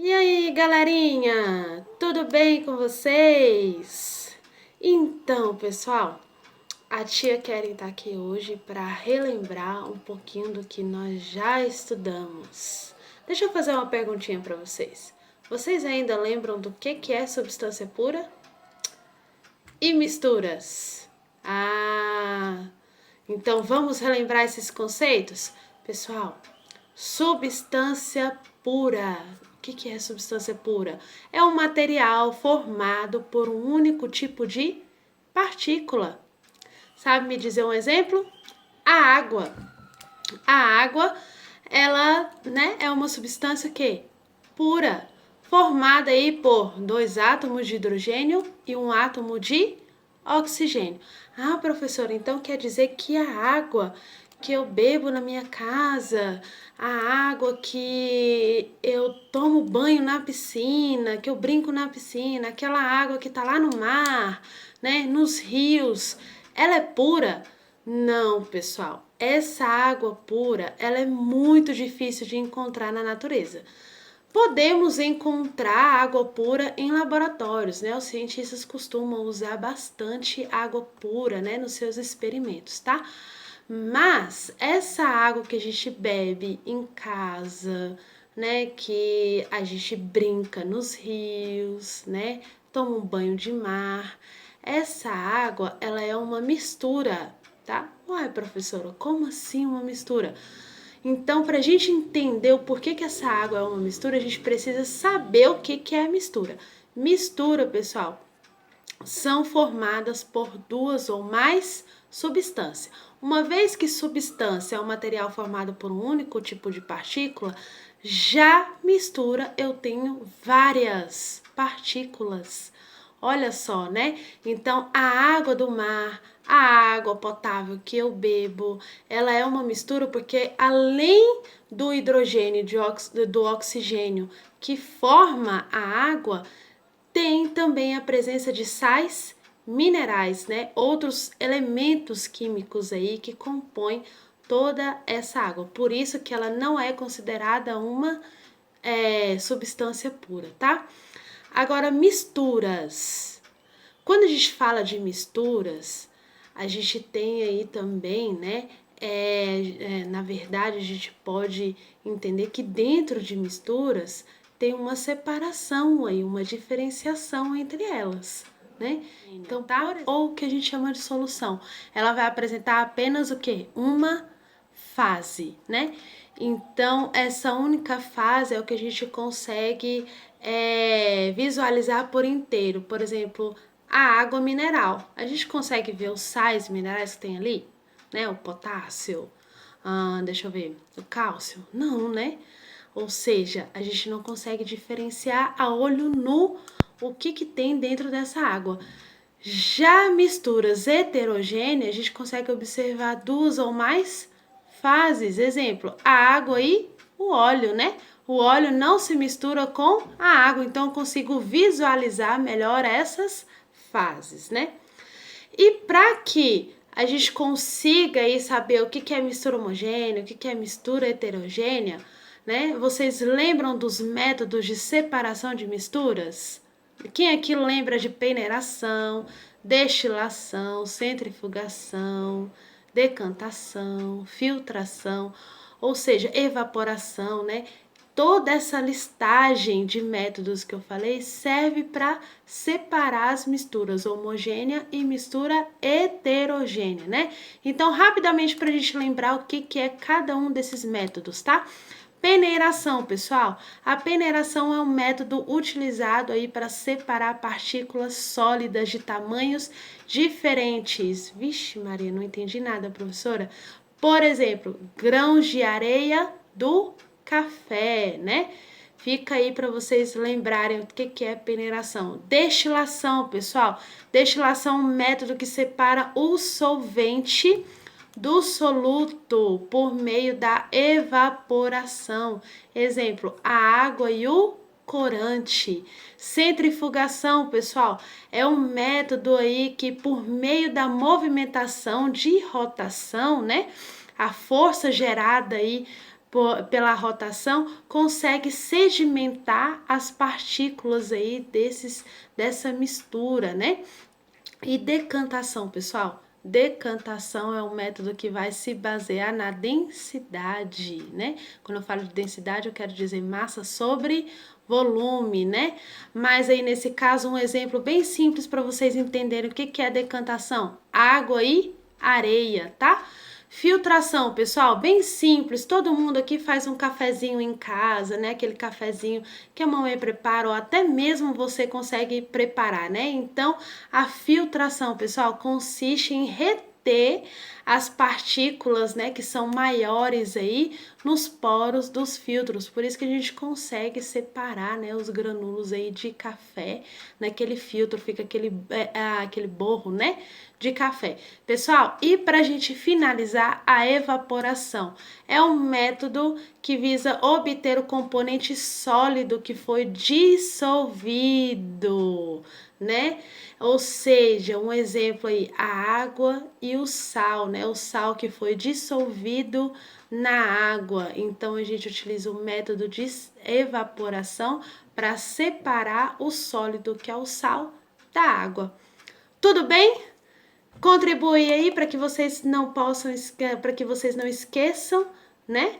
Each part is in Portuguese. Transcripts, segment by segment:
E aí, galerinha? Tudo bem com vocês? Então, pessoal, a tia Keren tá aqui hoje para relembrar um pouquinho do que nós já estudamos. Deixa eu fazer uma perguntinha para vocês. Vocês ainda lembram do que é substância pura? E misturas? Então vamos relembrar esses conceitos? Pessoal, substância pura. O que é substância pura? É um material formado por um único tipo de partícula. Sabe me dizer um exemplo? A água. A água, ela, é uma substância que pura, formada aí por 2 átomos de hidrogênio e um átomo de oxigênio. Ah, professora, então quer dizer que a água que eu bebo na minha casa, a água que eu tomo banho na piscina, que eu brinco na piscina, aquela água que tá lá no mar, nos rios, ela é pura? Não, pessoal. Essa água pura, ela é muito difícil de encontrar na natureza. Podemos encontrar água pura em laboratórios, Os cientistas costumam usar bastante água pura, nos seus experimentos, tá? Mas essa água que a gente bebe em casa, que a gente brinca nos rios, toma um banho de mar, essa água, ela é uma mistura, tá? Ué, professora, como assim uma mistura? Então, para a gente entender o porquê que essa água é uma mistura, a gente precisa saber o que é a mistura. Mistura, pessoal, são formadas por 2 ou mais substâncias. Uma vez que substância é um material formado por um único tipo de partícula, já mistura eu tenho várias partículas. Olha só, Então, a água do mar, a água potável que eu bebo, ela é uma mistura porque além do hidrogênio e do oxigênio que forma a água, tem também a presença de sais minerais, Outros elementos químicos aí que compõem toda essa água. Por isso que ela não é considerada uma substância pura, tá? Agora, misturas. Quando a gente fala de misturas, a gente tem aí também, na verdade, a gente pode entender que dentro de misturas tem uma separação aí, uma diferenciação entre elas, Então, tá? Ou o que a gente chama de solução. Ela vai apresentar apenas o quê? Uma fase, Então, essa única fase é o que a gente consegue visualizar por inteiro. Por exemplo, a água mineral. A gente consegue ver os sais minerais que tem ali, O potássio, deixa eu ver, o cálcio? Não, Ou seja, a gente não consegue diferenciar a olho nu o que tem dentro dessa água. Já misturas heterogêneas, a gente consegue observar 2 ou mais fases. Exemplo, a água e o óleo, O óleo não se mistura com a água, então eu consigo visualizar melhor essas fases, E para que a gente consiga aí saber o que é mistura homogênea, o que é mistura heterogênea, Vocês lembram dos métodos de separação de misturas? Quem aqui lembra de peneiração, destilação, centrifugação, decantação, filtração, ou seja, evaporação, Toda essa listagem de métodos que eu falei serve para separar as misturas homogênea e mistura heterogênea, Então, rapidamente para a gente lembrar o que é cada um desses métodos, tá? Peneiração, pessoal. A peneiração é um método utilizado aí para separar partículas sólidas de tamanhos diferentes. Vixe, Maria, não entendi nada, professora. Por exemplo, grãos de areia do café, Fica aí para vocês lembrarem o que é peneiração. Destilação, pessoal. Destilação é um método que separa o solvente do soluto por meio da evaporação. Exemplo, a água e o corante. Centrifugação, pessoal, é um método aí que por meio da movimentação de rotação, a força gerada aí pela rotação, consegue sedimentar as partículas aí dessa mistura, né? E decantação, pessoal. Decantação é um método que vai se basear na densidade, né? Quando eu falo de densidade, eu quero dizer massa sobre volume, né? Mas aí nesse caso, um exemplo bem simples para vocês entenderem o que é decantação: água e areia, tá? Filtração, pessoal, bem simples. Todo mundo aqui faz um cafezinho em casa, né? Aquele cafezinho que a mamãe prepara, ou até mesmo você consegue preparar, né? Então, a filtração, pessoal, consiste em reter as partículas, né, que são maiores aí nos poros dos filtros. Por isso que a gente consegue separar, né, os granulos aí de café naquele filtro, fica aquele borro, né, de café. Pessoal, e para a gente finalizar, a evaporação é um método que visa obter o componente sólido que foi dissolvido, né? Ou seja, um exemplo aí, a água e o sal, né? O sal que foi dissolvido na água. Então a gente utiliza o método de evaporação para separar o sólido, que é o sal, da água. Tudo bem? Contribui aí para que vocês não para que vocês não esqueçam, né?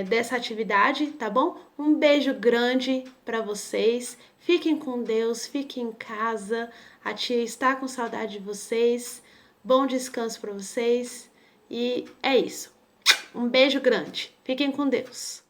Dessa atividade, tá bom? Um beijo grande para vocês. Fiquem com Deus, fiquem em casa. A tia está com saudade de vocês. Bom descanso para vocês. E é isso. Um beijo grande. Fiquem com Deus.